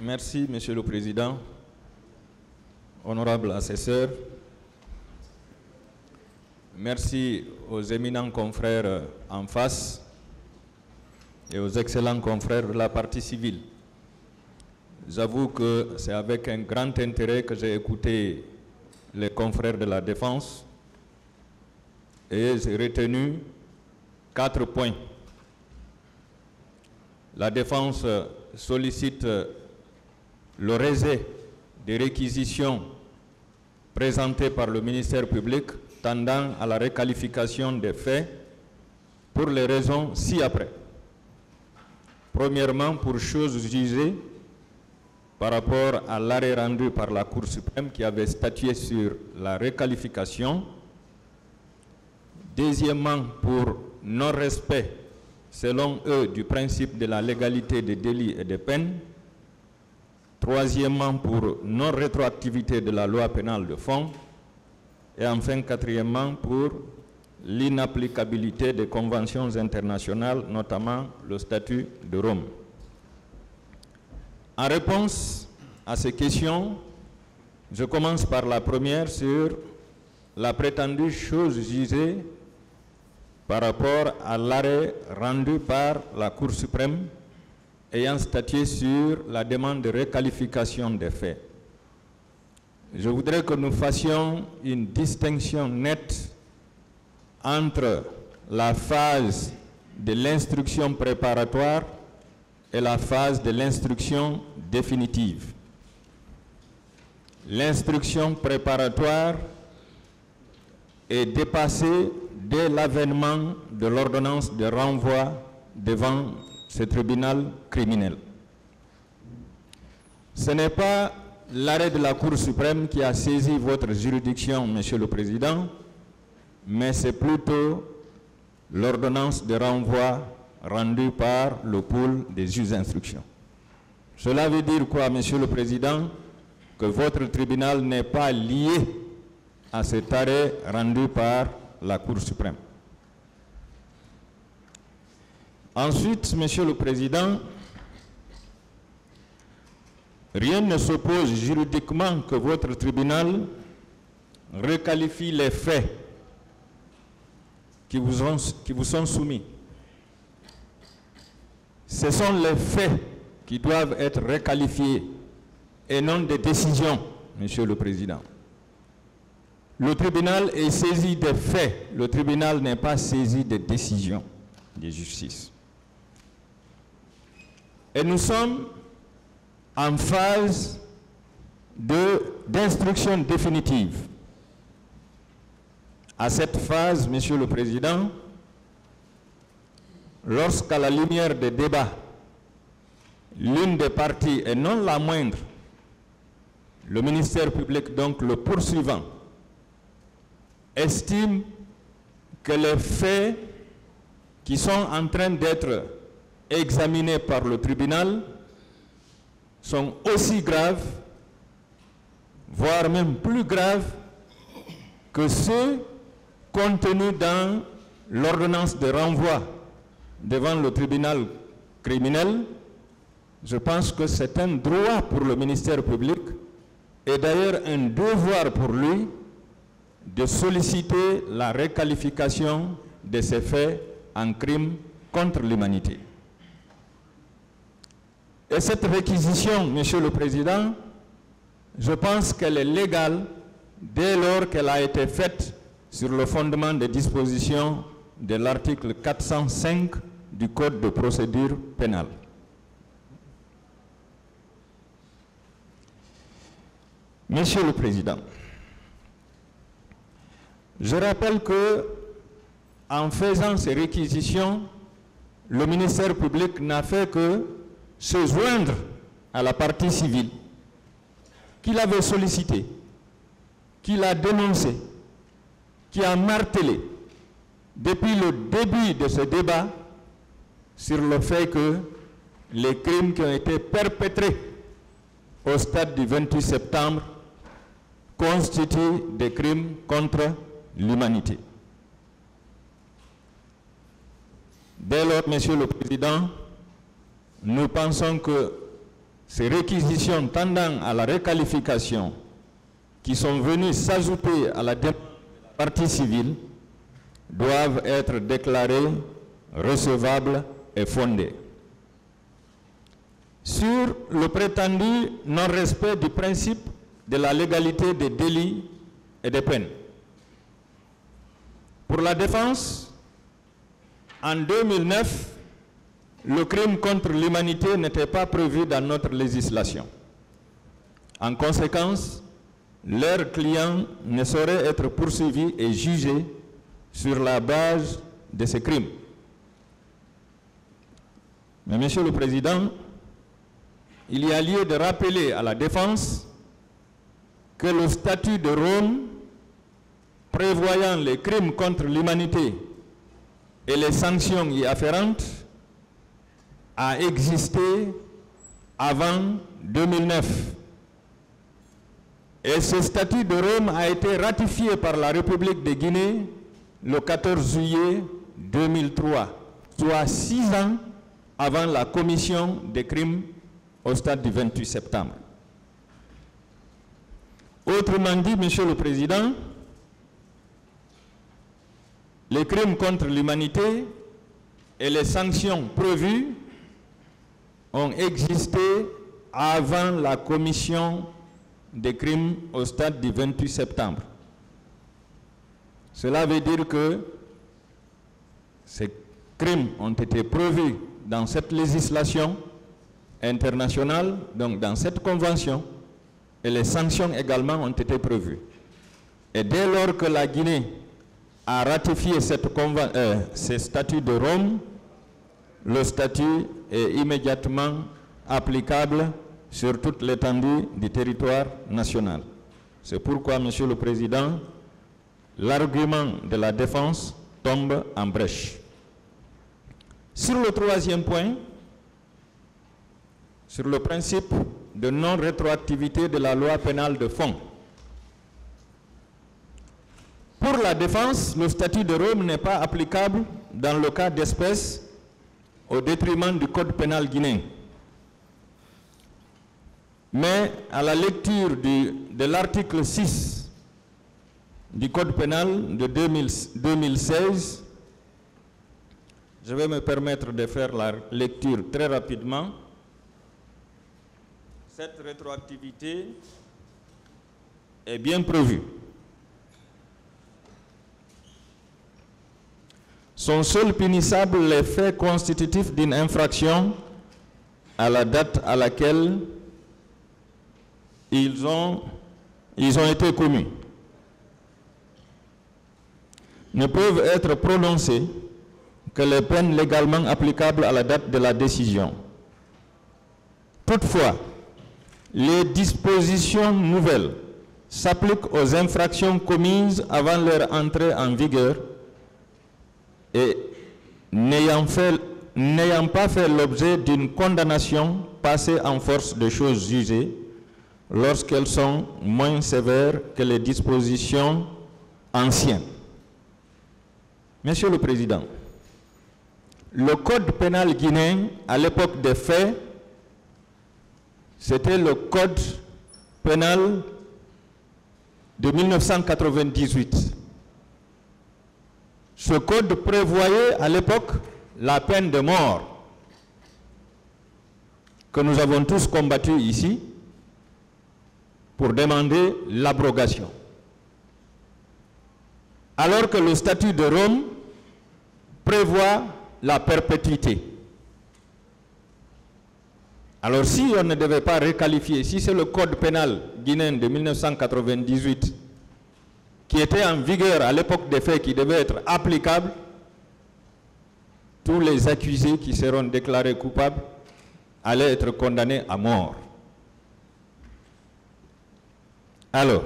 Merci, Monsieur le Président, honorable assesseur. Merci aux éminents confrères en face et aux excellents confrères de la partie civile. J'avoue que c'est avec un grand intérêt que j'ai écouté les confrères de la défense et j'ai retenu 4 points. La défense sollicite le rejet des réquisitions présentées par le ministère public tendant à la requalification des faits pour les raisons ci-après. Premièrement, pour choses jugées par rapport à l'arrêt rendu par la Cour suprême qui avait statué sur la requalification. Deuxièmement, pour non-respect, selon eux, du principe de la légalité des délits et des peines. Troisièmement, pour non-rétroactivité de la loi pénale de fond. Et enfin, quatrièmement, pour l'inapplicabilité des conventions internationales, notamment le statut de Rome. En réponse à ces questions, je commence par la première sur la prétendue chose jugée par rapport à l'arrêt rendu par la Cour suprême ayant statué sur la demande de requalification des faits. Je voudrais que nous fassions une distinction nette entre la phase de l'instruction préparatoire et la phase de l'instruction définitive. L'instruction préparatoire est dépassée dès l'avènement de l'ordonnance de renvoi devant ce tribunal criminel. Ce n'est pas l'arrêt de la Cour suprême qui a saisi votre juridiction, Monsieur le Président, mais c'est plutôt l'ordonnance de renvoi rendue par le pôle des juges d'instruction. Cela veut dire quoi, Monsieur le Président? Que votre tribunal n'est pas lié à cet arrêt rendu par la Cour suprême. Ensuite, Monsieur le Président, rien ne s'oppose juridiquement que votre tribunal requalifie les faits qui vous sont soumis. Ce sont les faits qui doivent être requalifiés et non des décisions, Monsieur le Président. Le tribunal est saisi des faits, le tribunal n'est pas saisi des décisions de justice. Et nous sommes en phase d'instruction définitive. À cette phase, Monsieur le Président, lorsqu'à la lumière des débats, l'une des parties, et non la moindre, le ministère public, donc le poursuivant, estime que les faits qui sont en train d'être examinés par le tribunal sont aussi graves, voire même plus graves, que ceux contenus dans l'ordonnance de renvoi devant le tribunal criminel. Je pense que c'est un droit pour le ministère public et d'ailleurs un devoir pour lui de solliciter la requalification de ces faits en crime contre l'humanité. Et cette réquisition, Monsieur le Président, je pense qu'elle est légale dès lors qu'elle a été faite sur le fondement des dispositions de l'article 405 du Code de procédure pénale. Monsieur le Président, je rappelle que, en faisant ces réquisitions, le ministère public n'a fait que se joindre à la partie civile qu'il avait sollicité, qu'il a dénoncé, qui a martelé depuis le début de ce débat sur le fait que les crimes qui ont été perpétrés au stade du 28 septembre constituent des crimes contre l'humanité. Dès lors, Monsieur le Président, nous pensons que ces réquisitions tendant à la requalification qui sont venues s'ajouter à la demande de la partie civile doivent être déclarées recevables et fondées. Sur le prétendu non-respect du principe de la légalité des délits et des peines. Pour la défense, en 2009, le crime contre l'humanité n'était pas prévu dans notre législation. En conséquence, leurs clients ne sauraient être poursuivis et jugés sur la base de ces crimes. Mais, Monsieur le Président, il y a lieu de rappeler à la défense que le statut de Rome prévoyant les crimes contre l'humanité et les sanctions y afférentes a existé avant 2009. Et ce statut de Rome a été ratifié par la République de Guinée le 14 juillet 2003, soit 6 ans avant la commission des crimes au stade du 28 septembre. Autrement dit, Monsieur le Président, les crimes contre l'humanité et les sanctions prévues ont existé avant la commission des crimes au stade du 28 septembre. Cela veut dire que ces crimes ont été prévus dans cette législation internationale, donc dans cette convention, et les sanctions également ont été prévues. Et dès lors que la Guinée a ratifié ce statut de Rome, le statut est immédiatement applicable sur toute l'étendue du territoire national. C'est pourquoi, Monsieur le Président, l'argument de la défense tombe en brèche. Sur le troisième point, sur le principe de non-rétroactivité de la loi pénale de fond. Pour la défense, le statut de Rome n'est pas applicable dans le cas d'espèce au détriment du Code pénal guinéen. Mais à la lecture de l'article 6 du Code pénal de 2016, je vais me permettre de faire la lecture très rapidement. Cette rétroactivité est bien prévue. Sont seuls punissables les faits constitutifs d'une infraction à la date à laquelle ils ont été commis. Ne peuvent être prononcées que les peines légalement applicables à la date de la décision. Toutefois, les dispositions nouvelles s'appliquent aux infractions commises avant leur entrée en vigueur et n'ayant pas fait l'objet d'une condamnation passée en force de choses jugées lorsqu'elles sont moins sévères que les dispositions anciennes. Monsieur le Président, le Code pénal guinéen, à l'époque des faits, c'était le Code pénal de 1998. Ce code prévoyait à l'époque la peine de mort que nous avons tous combattu ici pour demander l'abrogation. Alors que le statut de Rome prévoit la perpétuité. Alors si on ne devait pas requalifier, si c'est le code pénal guinéen de 1998 qui était en vigueur à l'époque des faits, qui devait être applicable, tous les accusés qui seront déclarés coupables allaient être condamnés à mort. Alors,